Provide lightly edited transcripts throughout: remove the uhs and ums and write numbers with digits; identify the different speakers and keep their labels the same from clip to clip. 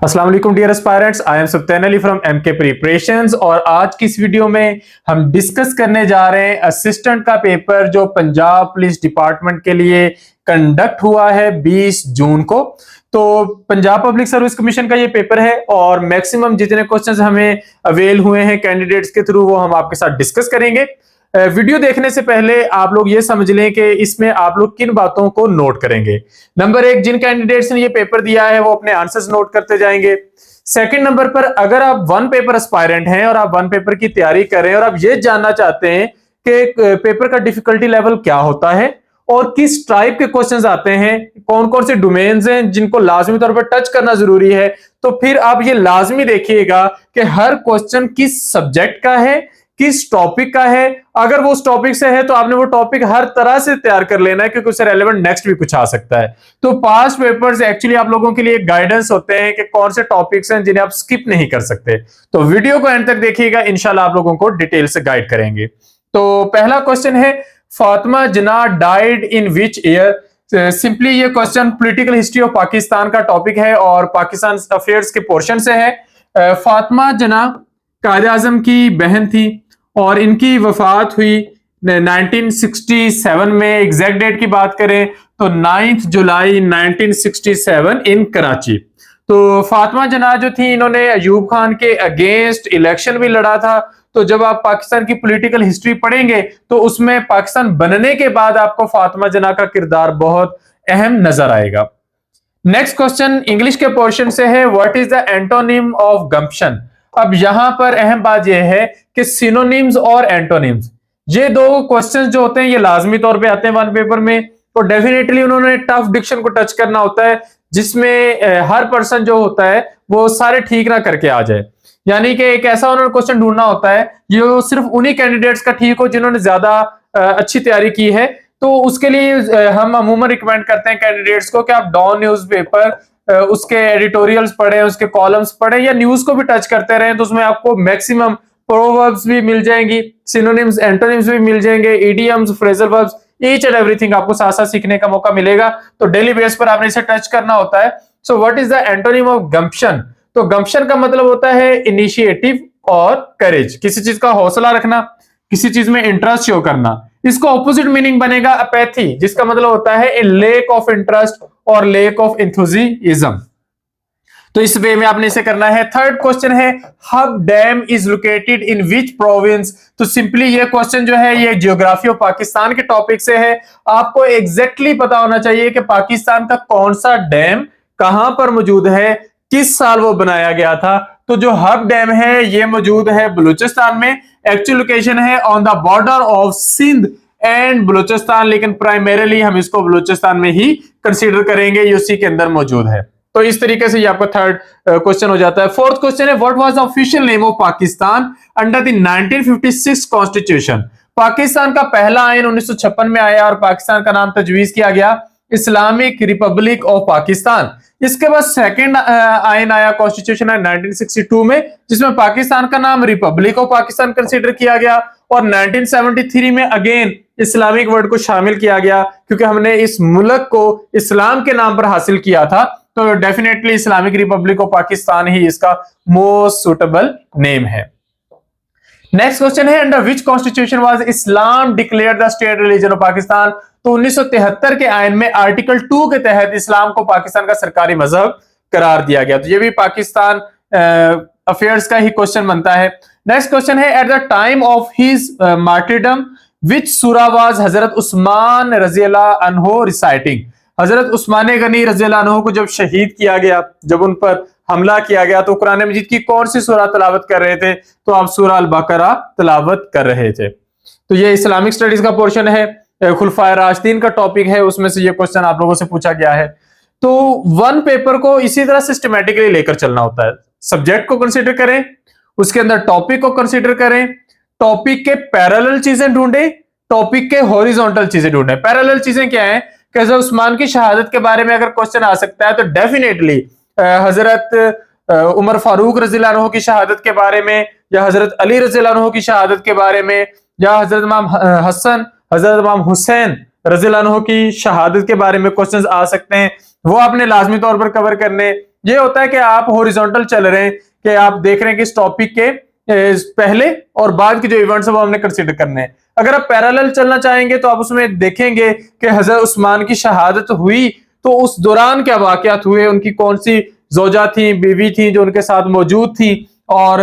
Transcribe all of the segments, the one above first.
Speaker 1: अस्सलाम वालेकुम dear aspirants, I am Sabtain Ali from MK preparations. और आज की इस वीडियो में हम डिस्कस करने जा रहे हैं असिस्टेंट का पेपर जो पंजाब पुलिस डिपार्टमेंट के लिए कंडक्ट हुआ है 20 जून को। तो पंजाब पब्लिक सर्विस कमीशन का ये पेपर है और मैक्सिमम जितने क्वेश्चंस हमें अवेल हुए हैं कैंडिडेट्स के थ्रू वो हम आपके साथ डिस्कस करेंगे। वीडियो देखने से पहले आप लोग ये समझ लें कि इसमें आप लोग किन बातों को नोट करेंगे। नंबर एक, जिन कैंडिडेट्स ने ये पेपर दिया है वो अपने आंसर्स नोट करते जाएंगे। सेकंड नंबर पर, अगर आप वन पेपर एस्पायरेंट हैं और आप वन पेपर की तैयारी कर रहे हैं और आप ये जानना चाहते हैं कि पेपर का डिफिकल्टी लेवल क्या होता है और किस टाइप के क्वेश्चंस आते हैं, कौन कौन से डोमेन्स हैं जिनको लाजमी तौर पर टच करना जरूरी है, तो फिर आप ये लाजमी देखिएगा कि हर क्वेश्चन किस सब्जेक्ट का है, किस टॉपिक का है। अगर वो उस टॉपिक से है तो आपने वो टॉपिक हर तरह से तैयार कर लेना है क्योंकि उससे रेलेवेंट नेक्स्ट भी कुछ आ सकता है। तो पास्ट पेपर्स एक्चुअली आप लोगों के लिए गाइडेंस होते हैं कि कौन से टॉपिक्स हैं जिन्हें आप स्किप नहीं कर सकते। तो वीडियो को एंड तक देखिएगा, इंशाल्लाह आप लोगों को डिटेल से गाइड करेंगे। तो पहला क्वेश्चन है, Fatima Jinnah died in which year. Simply ये question political history of Pakistan का टॉपिक है और पाकिस्तान अफेयर्स के पोर्शन से है। फातिमा जिन्ना कायद आजम की बहन थी और इनकी वफात हुई 1967 में। एग्जैक्ट डेट की बात करें तो 9 जुलाई 1967 इन कराची। तो फातिमा जिन्ना जो थी इन्होंने अयूब खान के अगेंस्ट इलेक्शन भी लड़ा था। तो जब आप पाकिस्तान की पॉलिटिकल हिस्ट्री पढ़ेंगे तो उसमें पाकिस्तान बनने के बाद आपको फातिमा जिन्ना का किरदार बहुत अहम नजर आएगा। नेक्स्ट क्वेश्चन इंग्लिश के पोर्शन से है, what is the antonym of gumption. अब यहां पर अहम बात यह है कि सिनोनिम्स और एंटोनिम्स, ये दो क्वेश्चंस जो होते हैं ये लाजमी तौर पे आते हैं वन पेपर में। तो डेफिनेटली उन्होंने टफ डिक्शन को टच करना होता है जिसमें हर पर्सन जो होता है वो सारे ठीक ना करके आ जाए। यानी कि एक ऐसा उन्होंने क्वेश्चन ढूंढना होता है जो सिर्फ उन्हीं कैंडिडेट्स का ठीक हो जिन्होंने ज्यादा अच्छी तैयारी की है। तो उसके लिए हम अमूमन रिकमेंड करते हैं कैंडिडेट्स को कि आप डॉन न्यूज़पेपर उसके एडिटोरियल्स पढ़ें, उसके कॉलम्स पढ़ें या न्यूज को भी टच करते रहें। तो उसमें आपको मैक्सिमम प्रोवर्ब्स भी मिल जाएंगी, सिनोनिम्स एंटोनिम्स भी मिल जाएंगे, idioms, phrasal verbs, each and everything आपको साथ साथ सीखने का मौका मिलेगा। तो डेली बेस पर आपने इसे टच करना होता है। So what is the antonym of gumption. तो गम्पशन का मतलब होता है इनिशिएटिव और करेज, किसी चीज का हौसला रखना, किसी चीज में इंटरेस्ट शो करना। इसका ऑपोजिट मीनिंग बनेगा अपैथी, जिसका मतलब होता है ए लेक ऑफ इंटरेस्ट और लेक ऑफ एंथुसियाज्म। तो इस वे में आपने इसे करना है। थर्ड क्वेश्चन है, hub dam is located in which province. तो सिंपली ये क्वेश्चन जो है ये जियोग्राफी ऑफ पाकिस्तान के टॉपिक से है। आपको एग्जैक्टली पता होना चाहिए कि पाकिस्तान का कौन सा डैम कहां पर मौजूद है, किस साल वो बनाया गया था। तो जो हब डैम है ये मौजूद है बलूचिस्तान में। एक्चुअल लोकेशन है on the border of Sindh and Balochistan, लेकिन प्राइमरीली हम इसको बलूचिस्तान में ही कंसीडर करेंगे, ये उसी के अंदर मौजूद है। तो इस तरीके से ये आपका थर्ड क्वेश्चन हो जाता है। फोर्थ क्वेश्चन है, what was the official name of Pakistan under the 1956 constitution. Pakistan का पहला आइन 1956 में आया और पाकिस्तान का नाम तजवीज किया गया इस्लामिक रिपब्लिक ऑफ पाकिस्तान। इसके बाद सेकंड आइन आया कॉन्स्टिट्यूशन है 1962 में, जिसमें पाकिस्तान का नाम रिपब्लिक ऑफ पाकिस्तान कंसीडर किया गया और 1973 में अगेन इस्लामिक वर्ड को शामिल किया गया क्योंकि हमने इस मुल्क को इस्लाम के नाम पर हासिल किया था। तो definitely Islamic republic of Pakistan ही इसका मोस्ट सुटेबल नेम है। नेक्स्ट क्वेश्चन है, under which constitution was Islam declared the state religion of Pakistan. तो 1973 के आइन में आर्टिकल 2 के तहत इस्लाम को पाकिस्तान का सरकारी मजहब करार दिया गया। तो ये भी पाकिस्तान अफेयर्स का ही क्वेश्चन बनता है। नेक्स्ट क्वेश्चन है, at the time of his martyrdom which surah was हजरत उस्मान रज़ियल्लाहु अन्हु रिसाइटिंग। हजरत उस्मान गनी रज़ियल्लाहु अन्हु को जब शहीद किया गया, जब उन पर हमला किया गया, तो कुरान मजीद की कौन सी सूरा तलावत कर रहे थे। तो आप सूरा अल बकरा तलावत कर रहे थे। तो ये इस्लामिक स्टडीज का पोर्शन है, खुलफाए राशिदीन का टॉपिक है, उसमें से ये क्वेश्चन आप लोगों से पूछा गया है। तो वन पेपर को इसी तरह सिस्टमैटिकली लेकर चलना होता है। सब्जेक्ट को कंसीडर करें, उसके अंदर टॉपिक को कंसीडर करें, टॉपिक के पैरेलल चीजें ढूंढें, टॉपिक के हॉरिजॉन्टल चीजें ढूंढें। पैरेलल चीजें क्या है कि हज़रत उस्मान की शहादत के बारे में अगर क्वेश्चन आ सकता है तो डेफिनेटली हजरत उमर फारूक रज़ियल्लाहु अन्हु की शहादत के बारे में या हजरत अली रज़ियल्लाहु अन्हु की शहादत के बारे में या हजरत इमाम हसन, हजरत इमाम हुसैन रज़ियल्लाहु अन्हु की शहादत के बारे में क्वेश्चंस आ सकते हैं, वो आपने लाजमी तौर पर कवर करने। ये होता है कि आप हॉरिजॉन्टल चल रहे हैं, कि आप देख रहे हैं कि इस टॉपिक के पहले और बाद के जो इवेंट्स है वो हमने कंसीडर करने हैं। अगर आप पैरेलल चलना चाहेंगे तो आप उसमें देखेंगे कि हजरत उस्मान की शहादत हुई तो उस दौरान क्या वाकयात हुए, उनकी कौन सी जोजा थी, बीवी थी जो उनके साथ मौजूद थी, और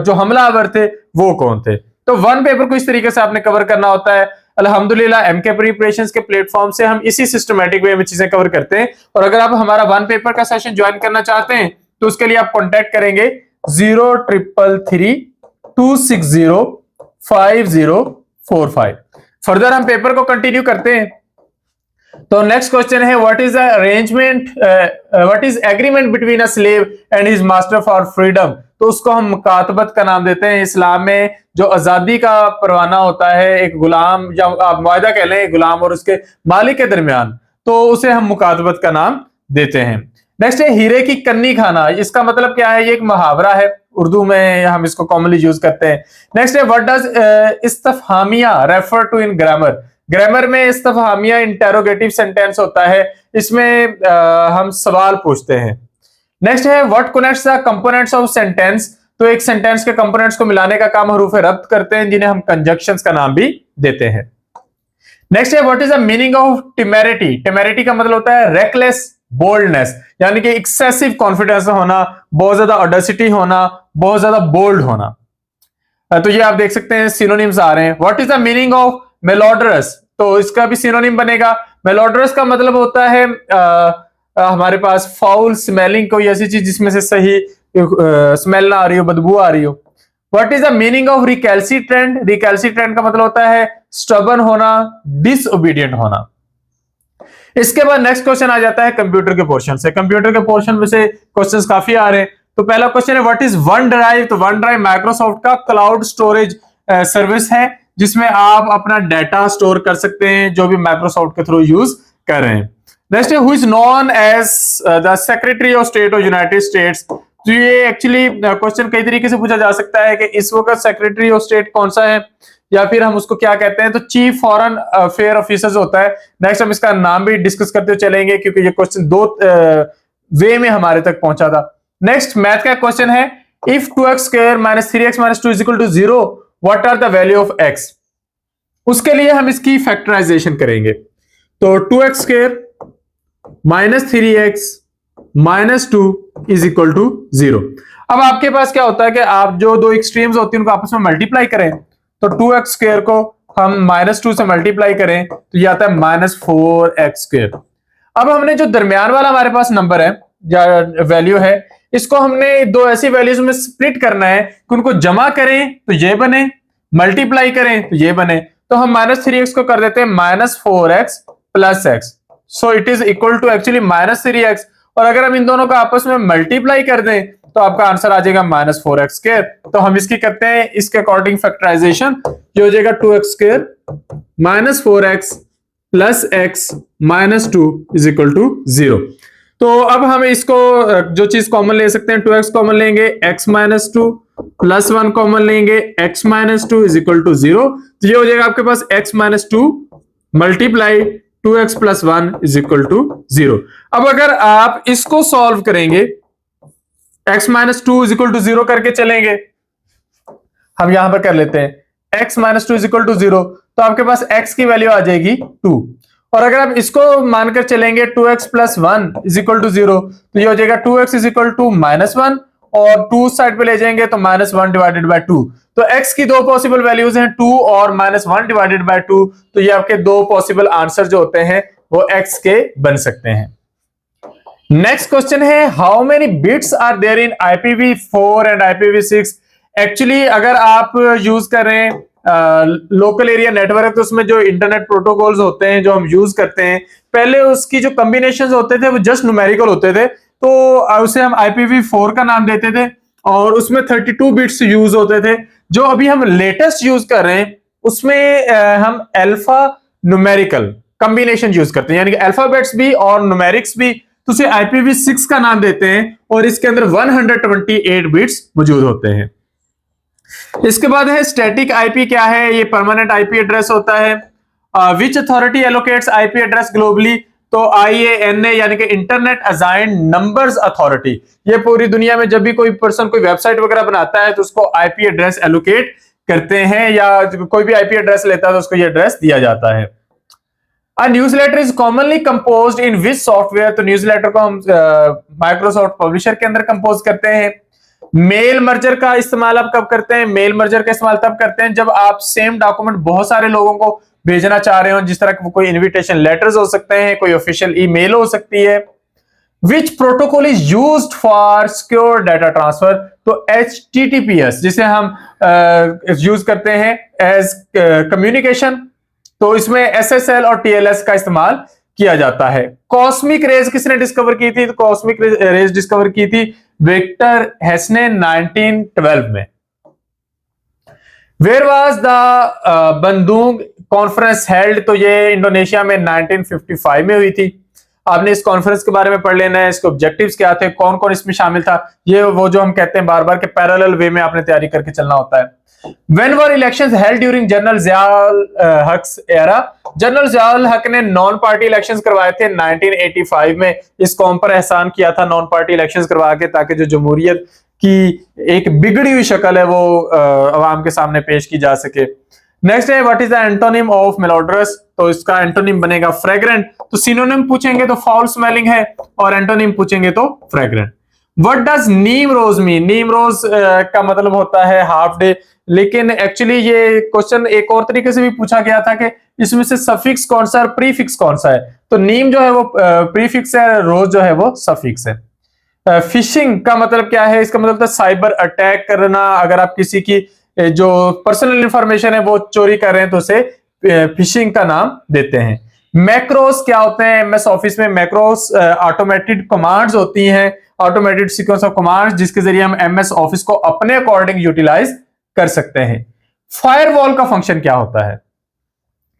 Speaker 1: जो हमलावर थे वो कौन थे। तो वन पेपर को इस तरीके से आपने कवर करना होता है। अल्हम्दुलिल्लाह एमके प्रिपरेशंस के प्लेटफॉर्म से हम इसी सिस्टमैटिक वे में चीजें कवर करते हैं। और अगर आप हमारा वन पेपर का सेशन ज्वाइन करना चाहते हैं तो उसके लिए आप कॉन्टेक्ट करेंगे 0333-260-5045। फर्दर हम पेपर को कंटिन्यू करते हैं। तो नेक्स्ट क्वेश्चन है, what is arrangement, what is agreement between a slave and his master for freedom. तो उसको हम मुकातबत का नाम देते हैं। इस्लाम में जो आजादी का परवाना होता है एक गुलाम या आप मुआहदा कह लें गुलाम और उसके मालिक के दरमियान, तो उसे हम मुकातबत का नाम देते हैं। नेक्स्ट है हीरे की कन्नी खाना। इसका मतलब क्या है, ये एक मुहावरा है, उर्दू में हम इसको कॉमनली यूज करते हैं। नेक्स्ट है what does istifhamiya refer to in grammar. Grammar में इस्तफहामिया इंटेरोगेटिव सेंटेंस होता है, इसमें हम सवाल पूछते हैं। नेक्स्ट है what connects the components of sentence. तो एक सेंटेंस के कंपोनेंट्स को मिलाने का काम हरूफ रब्त करते हैं, जिन्हें हम कंजक्शंस का नाम भी देते हैं। नेक्स्ट है what is the meaning of temerity. Temerity का मतलब होता है रेकलेस बोल्डनेस, यानी कि एक्सेसिव कॉन्फिडेंस होना, बहुत ज्यादा ऑडेसिटी होना, बहुत ज्यादा बोल्ड होना। तो ये आप देख सकते हैं सिनोनिम्स आ रहे हैं। What is the meaning of malodorous. तो इसका भी सिनोनिम बनेगा। मेलोडरस का मतलब होता है हमारे पास फाउल स्मेलिंग, कोई ऐसी चीज जिसमें से सही स्मेल ना आ रही हो, बदबू आ रही हो। What is the meaning of recalcitrant. Recalcitrant का मतलब होता है स्टबर्न होना, डिसओबीडियंट होना। इसके बाद नेक्स्ट क्वेश्चन आ जाता है कंप्यूटर के पोर्शन से। कंप्यूटर के पोर्शन में से क्वेश्चंस काफी आ रहे हैं। तो पहला क्वेश्चन है व्हाट इज वन ड्राइव। तो वन ड्राइव माइक्रोसॉफ्ट का क्लाउड स्टोरेज सर्विस है, जिसमें आप अपना डाटा स्टोर कर सकते हैं जो भी माइक्रोसॉफ्ट के थ्रू यूज कर रहे हैं। नेक्स्ट है who is known as the secretary of state of United States. तो ये एक्चुअली क्वेश्चन कई तरीके से पूछा जा सकता है कि इस वक्त सेक्रेटरी ऑफ स्टेट कौन सा है, या फिर हम उसको क्या कहते हैं। तो चीफ फॉरेन अफेयर ऑफिसर्स होता है। नेक्स्ट हम इसका नाम भी डिस्कस करते चलेंगे, क्योंकि ये क्वेश्चन दो वे में हमारे तक पहुंचा था। नेक्स्ट मैथ का क्वेश्चन है, if 2x square minus 3x minus 2 is equal to 0, what are the value of x। उसके लिए हम इसकी फैक्टराइजेशन करेंगे। तो 2x square minus 3x minus 2 is equal to 0। अब आपके पास क्या होता है कि आप जो दो एक्सट्रीम्स होती हैं उनको आपस में मल्टीप्लाई करें। तो 2x स्क्वायर को हम -2 से मल्टीप्लाई करें तो ये आता है -4x स्क्वायर। अब हमने जो दरमियान वाला हमारे पास नंबर है या वैल्यू है, इसको हमने दो ऐसी वैल्यूज में स्प्लिट करना है कि उनको जमा करें तो ये बने, मल्टीप्लाई करें तो ये बने। तो हम -3x को कर देते हैं -4x plus x। So it is equal to actually -3x। और अगर हम इन दोनों को आपस में मल्टीप्लाई कर दें तो आपका आंसर आ जाएगा -4x स्क्वायर। तो हम इसकी करते हैं इसके अकॉर्डिंग फैक्टराइजेशन, जो हो जाएगा 2x square -4x plus x -2 is equal to 0। तो अब हम इसको जो चीज कॉमन ले सकते हैं, 2x कॉमन लेंगे, x -2 प्लस 1 कॉमन लेंगे, x -2 इज इक्वल टू 0। तो ये हो जाएगा आपके पास x -2 multiply 2x plus 1 is equal to 0। अब अगर आप इसको सॉल्व करेंगे, x -2 इज इक्वल टू 0 करके चलेंगे, हम यहां पर कर लेते हैं x -2 इज इक्वल टू 0, तो आपके पास x की वैल्यू आ जाएगी 2। और अगर आप इसको मानकर चलेंगे 2x plus 1 is equal to 0, तो ये हो जाएगा 2x इज इक्वल टू -1, और 2 साइड पे ले जाएंगे तो -1 डिवाइडेड बाय 2। तो x की दो पॉसिबल वैल्यूज हैं 2 और -1 डिवाइडेड बाय 2। तो ये आपके दो पॉसिबल आंसर जो होते हैं वो x के बन सकते हैं। नेक्स्ट क्वेश्चन है, how many bits are there in IPv4 and IPv6। Actually अगर आप यूज कर रहे हैं लोकल एरिया नेटवर्क, तो उसमें जो इंटरनेट प्रोटोकॉल्स होते हैं जो हम यूज करते हैं, पहले उसकी जो कॉम्बिनेशंस होते थे वो जस्ट न्यूमेरिकल होते थे, तो उसे हम IPv4 का नाम देते थे, और उसमें 32 बिट्स यूज होते थे। जो अभी हम लेटेस्ट यूज कर रहे हैं उसमें हम अल्फा न्यूमेरिकल कॉम्बिनेशन यूज करते हैं, यानी कि अल्फाबेट्स भी और न्यूमेरिक्स भी, तो उसे IPv6 का नाम देते हैं, और इसके अंदर 128 बिट्स मौजूद होते हैं। इसके बाद है स्टैटिक आईपी क्या है, ये परमानेंट आईपी एड्रेस होता है। Which authority allocates IP address globally. तो IANA यानी कि इंटरनेट असाइंड नंबर्स अथॉरिटी, ये पूरी दुनिया में जब भी कोई पर्सन कोई वेबसाइट वगैरह बनाता है तो उसको आईपी एड्रेस एलोकेट करते हैं, या कोई भी आईपी एड्रेस लेता है तो उसको ये एड्रेस दिया जाता है। A newsletter is commonly composed in which software? तो न्यूज़लेटर को हम माइक्रोसॉफ्ट पब्लिशर के अंदर कंपोज करते हैं। मेल मर्जर का इस्तेमाल आप कब करते हैं? मेल मर्जर का इस्तेमाल तब करते हैं जब आप सेम डॉक्यूमेंट बहुत सारे लोगों को भेजना चाह रहे हो, जिस तरह के कोई इनविटेशन लेटर्स हो सकते हैं, कोई ऑफिशियल ईमेल हो सकती है। Which protocol is used for secure data transfer? तो HTTPS जिसे हम यूज करते हैं एज कम्युनिकेशन, तो इसमें SSL और TLS का इस्तेमाल किया जाता है। कॉस्मिक रेज किसने डिस्कवर की थी? तो कॉस्मिक रेज डिस्कवर की थी विक्टर हेस ने 1912 में। वेयर वाज द बंदूक कॉन्फ्रेंस हेल्ड? तो ये इंडोनेशिया में 1955 में हुई थी। आपने इस कॉन्फ्रेंस के बारे में पढ़ लेना है, इसके ऑब्जेक्टिव्स क्या थे, कौन कौन इसमें शामिल था, ये वो जो हम कहते हैं बार बार के पैरेलल वे में आपने तैयारी करके चलना होता है। When were elections held during general Ziaul हक एरा? जनरल ज़ियाउल हक ने नॉन पार्टी इलेक्शंस करवाए थे 1985 में। इस कौम पर एहसान किया था नॉन पार्टी इलेक्शंस करवा के, ताकि जो जमहूरियत की एक बिगड़ी हुई शक्ल है वो अवाम के सामने पेश की जा सके। नेक्स्ट है what is the antonym of malodorous? तो इसका एंटोनिम बनेगा फ्रेग्रेंट। तो सिनोनिम पूछेंगे तो फाउल स्मेलिंग है, और एंटोनिम पूछेंगे तो fragrant. What does neem roz mean? नीम रोज का मतलब होता है हाफ डे, लेकिन एक्चुअली ये क्वेश्चन एक और तरीके से भी पूछा गया था कि इसमें से सफिक्स कौन सा और प्रीफिक्स कौन सा है। तो नीम जो है वो प्रीफिक्स है, रोज जो है वो सफिक्स है। फिशिंग का मतलब क्या है? इसका मतलब था साइबर अटैक करना। अगर आप किसी की जो पर्सनल इंफॉर्मेशन है वो चोरी कर रहे हैं तो उसे फिशिंग का नाम देते हैं। मैक्रोस क्या होते हैं? एमएस ऑफिस में मैक्रोस ऑटोमेटेड कमांड्स होती हैं, ऑटोमेटेड सीक्वेंस ऑफ कमांड्स, जिसके जरिए हम एमएस ऑफिस को अपने अकॉर्डिंग यूटिलाइज कर सकते हैं। फायरवॉल का फंक्शन क्या होता है?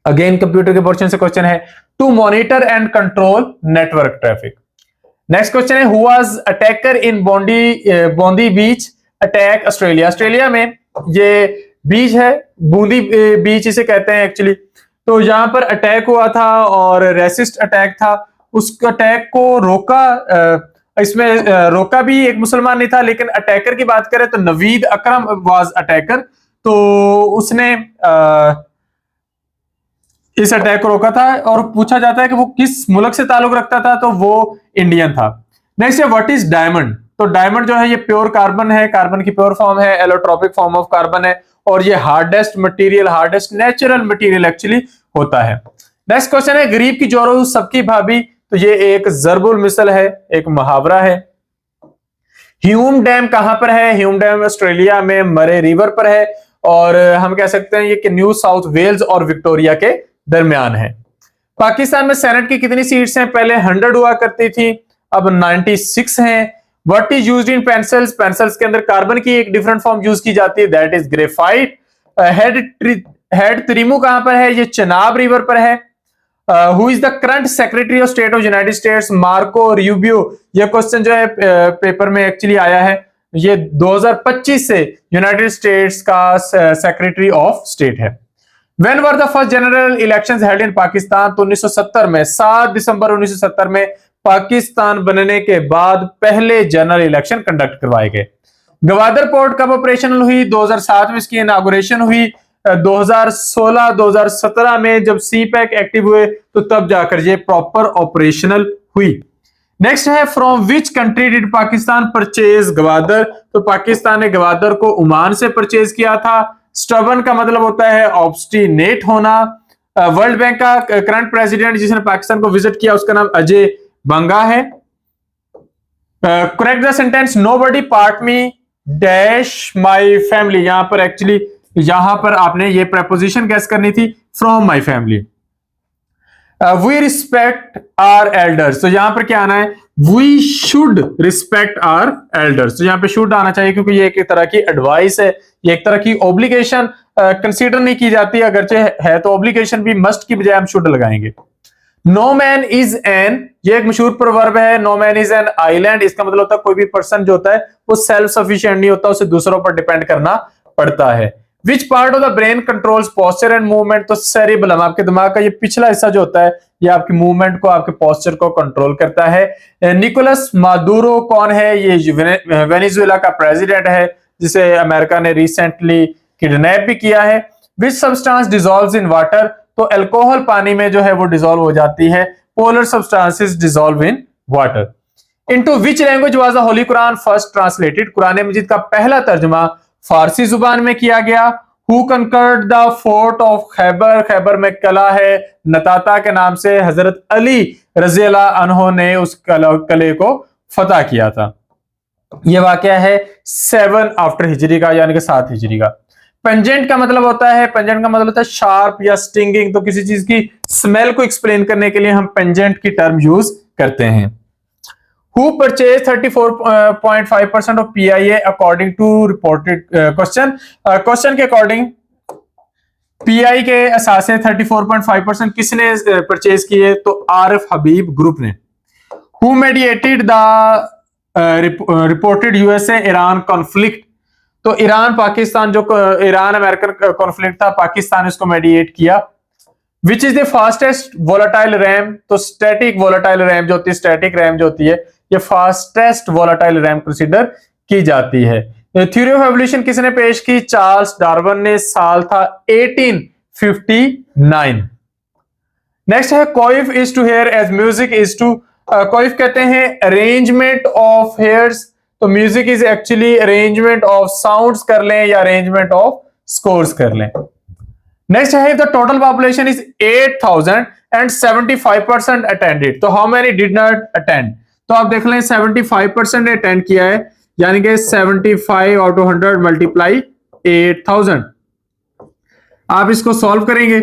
Speaker 1: अगेन कंप्यूटर के पोर्शन से क्वेश्चन है। To monitor and control network traffic. Next question है who was attacker in Bondi beach attack Australia? Australia में ये बीच है, बूंदी बीच इसे कहते हैं एक्चुअली। तो यहां पर अटैक हुआ था और रेसिस्ट अटैक था। उस अटैक को रोका, इसमें रोका भी एक मुसलमान नहीं था, लेकिन अटैकर की बात करें तो नवीद अकरम वाज अटैकर। तो उसने इस अटैक को रोका था, और पूछा जाता है कि वो किस मुल्क से ताल्लुक रखता था, तो वो इंडियन था। नेक्स्ट है व्हाट इज डायमंड? तो डायमंड जो है ये प्योर कार्बन है, कार्बन की प्योर फॉर्म है, एलोट्रोपिक फॉर्म ऑफ कार्बन है, और ये hardest material, hardest natural material actually होता है। नेक्स्ट क्वेश्चन है गरीब की जोरो सबकी भाभी? तो ये एक जरबुल मिसल है, एक मुहावरा है। ह्यूम डैम कहां पर है? ह्यूम डैम ऑस्ट्रेलिया में मरे रिवर पर है, और हम कह सकते हैं ये कि न्यू साउथ वेल्स और विक्टोरिया के दरमियान है। पाकिस्तान में सेनेट की कितनी सीट्स हैं? पहले 100 हुआ करती थी, अब 96 हैं। What is used in pencils? Pencils के अंदर कार्बन की एक डिफरेंट फॉर्म यूज की जाती है, दैट इज ग्रेफाइट। हेड त्रिमू कहां पर है? ये चनाब रिवर पर है। Who is the current secretary of state of United states? Marco Rubio. ये क्वेश्चन जो है पेपर में एक्चुअली आया है, ये 2025 से यूनाइटेड स्टेट्स का सेक्रेटरी ऑफ स्टेट है। When were the first general elections held in Pakistan? तो 1970 में, 7 दिसंबर 1970 में पाकिस्तान बनने के बाद पहले जनरल इलेक्शन कंडक्ट करवाए गए। गवादर पोर्ट कब ऑपरेशनल हुई? 2007 में इसकी इनॉग्रेशन हुई। 2016-2017 में जब सी पैक एक्टिव हुए तो तब जाकर ये प्रॉपर ऑपरेशनल हुई। नेक्स्ट है from which country did Pakistan purchase Gwadar? तो पाकिस्तान ने गवादर को ओमान से परचेज किया था। स्टबन का मतलब होता है ऑब्स्टिनेट होना। वर्ल्ड बैंक का करंट प्रेसिडेंट जिसने पाकिस्तान को विजिट किया उसका नाम अजय बंगा है। Correct the sentence nobody part me dash my family. यहां पर एक्चुअली यहां पर आपने ये प्रेपोजिशन गेस करनी थी, from my family. We respect our elders, तो यहां पर क्या आना है? We should respect our elders. तो यहां पे शुड आना चाहिए, क्योंकि ये एक तरह की एडवाइस है, ये एक तरह की ऑब्लिगेशन कंसीडर नहीं की जाती, अगरचे है तो ऑब्लिगेशन भी मस्ट की बजाय हम शुड लगाएंगे। नो मैन इज एन, ये एक मशहूर प्रोवर्ब है, no man is an island. इसका मतलब होता है कोई भी पर्सन जो होता है वो सेल्फ सफिशिएंट नहीं होता, उसे दूसरों पर डिपेंड करना पड़ता है। Which part of the brain controls posture and movement? तो सेरिबेलम, आपके दिमाग का ये पिछला हिस्सा जो होता है ये आपकी मूवमेंट को, आपके पोस्चर को कंट्रोल करता है। निकोलस मादुरो कौन है? ये वेनेजुएला का प्रेसिडेंट है जिसे अमेरिका ने रिसेंटली किडनैप भी किया है। Which substance dissolves in water? तो अल्कोहल पानी में जो है वो डिसॉल्व हो जाती है। Polar substances dissolve in water. Into which language was the holy Quran first translated? कुरान मजीद का पहला तर्जुमा फारसी जुबान में किया गया। Who conquered the fort of Khyber? Khyber में कला है नताता के नाम से, हजरत अली रजी अल्लाह अन्हो ने उस कले को फतह किया था। यह वाकया है 7 आफ्टर हिजरी का, यानी कि 7 हिजरी का। पेंजेंट का मतलब होता है, पेंजेंट का मतलब होता है शार्प या स्टिंगिंग। तो किसी चीज की स्मेल को एक्सप्लेन करने के लिए हम पेंजेंट की टर्म यूज करते हैं। Who purchased 34.5% of PIA according to reported question? Question के अकॉर्डिंग PI के असासे 34.5% किसने परचेज किए? तो आरिफ हबीब ग्रुप ने। Who mediated the reported USA Iran conflict? तो ईरान पाकिस्तान जो ईरान अमेरिकन कॉन्फ्लिक्ट था, पाकिस्तान ने इसको मेडिएट किया। Which is the fastest volatile RAM? तो स्टैटिक वोलाटाइल रैम जो होती है, स्टैटिक रैम जो होती है ये फास्टेस्ट वोलाटाइल रैम कंसीडर की जाती है। थ्योरी ऑफ एवोल्यूशन किसने पेश की? चार्ल्स डार्विन ने। साल था 1859। नेक्स्ट है coif is to hair as music is to. Coif कहते हैं अरेंजमेंट ऑफ हेयर्स, तो music is actually arrangement of sounds कर लें या अरेंजमेंट ऑफ स्कोर्स कर लें। नेक्स्ट है the total population is 8000 and 75% attended, तो how many did not attend? तो आप देख लें 75% ने अटेंड किया है, यानी कि 75 आउट ऑफ 100 मल्टीप्लाई 8000। आप इसको सॉल्व करेंगे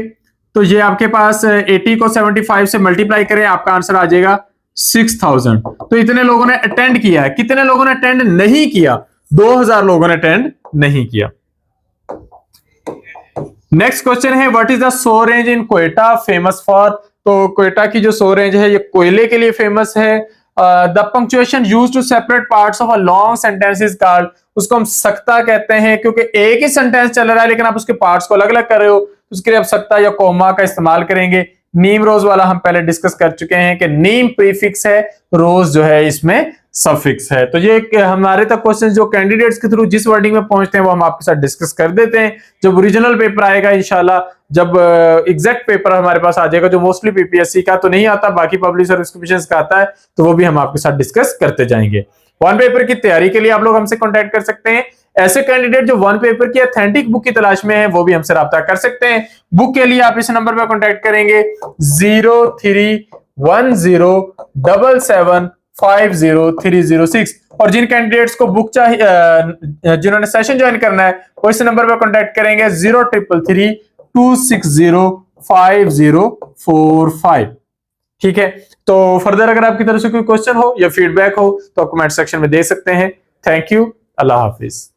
Speaker 1: तो ये आपके पास 80 को 75 से मल्टीप्लाई करें, आपका आंसर आ जाएगा 6000। तो इतने लोगों ने अटेंड किया है। कितने लोगों ने अटेंड नहीं किया? 2000 लोगों ने अटेंड नहीं किया। नेक्स्ट क्वेश्चन है what is the so range in Quetta famous for? तो क्वेटा की जो सो रेंज है ये कोयले के लिए फेमस है। The punctuation used to separate parts of a long sentence is called, उसको हम सख्ता कहते हैं, क्योंकि एक ही सेंटेंस चल रहा है लेकिन आप उसके पार्ट्स को अलग अलग कर रहे हो, उसके लिए आप सख्ता या कोमा का इस्तेमाल करेंगे। नीम रोज वाला हम पहले डिस्कस कर चुके हैं कि नीम प्रीफिक्स है, रोज जो है इसमें सफिक्स है। तो ये हमारे तक क्वेश्चन जो कैंडिडेट्स के थ्रू जिस वर्डिंग में पहुंचते हैं वो हम आपके साथ डिस्कस कर देते हैं। जब ओरिजिनल पेपर आएगा इंशाल्लाह, जब एग्जैक्ट पेपर हमारे पास आ जाएगा जो मोस्टली पीपीएससी का तो नहीं आता, बाकी पब्लिक सर्विस कमीशन का आता है, तो वो भी हम आपके साथ डिस्कस करते जाएंगे। वन पेपर की तैयारी के लिए आप लोग हमसे कॉन्टेक्ट कर सकते हैं। ऐसे कैंडिडेट जो वन पेपर की ऑथेंटिक बुक की तलाश में है वो भी हमसे राब्ता कर सकते हैं। बुक के लिए आप इस नंबर पर कॉन्टेक्ट करेंगे 0310750306। और जिन कैंडिडेट्स को बुक चाहिए, जिन्होंने सेशन ज्वाइन करना है, वो इस नंबर पर कॉन्टेक्ट करेंगे 0333260545। ठीक है, तो फर्दर अगर आपकी तरफ से कोई क्वेश्चन हो या फीडबैक हो तो कमेंट सेक्शन में दे सकते हैं। Thank you, Allah Hafiz.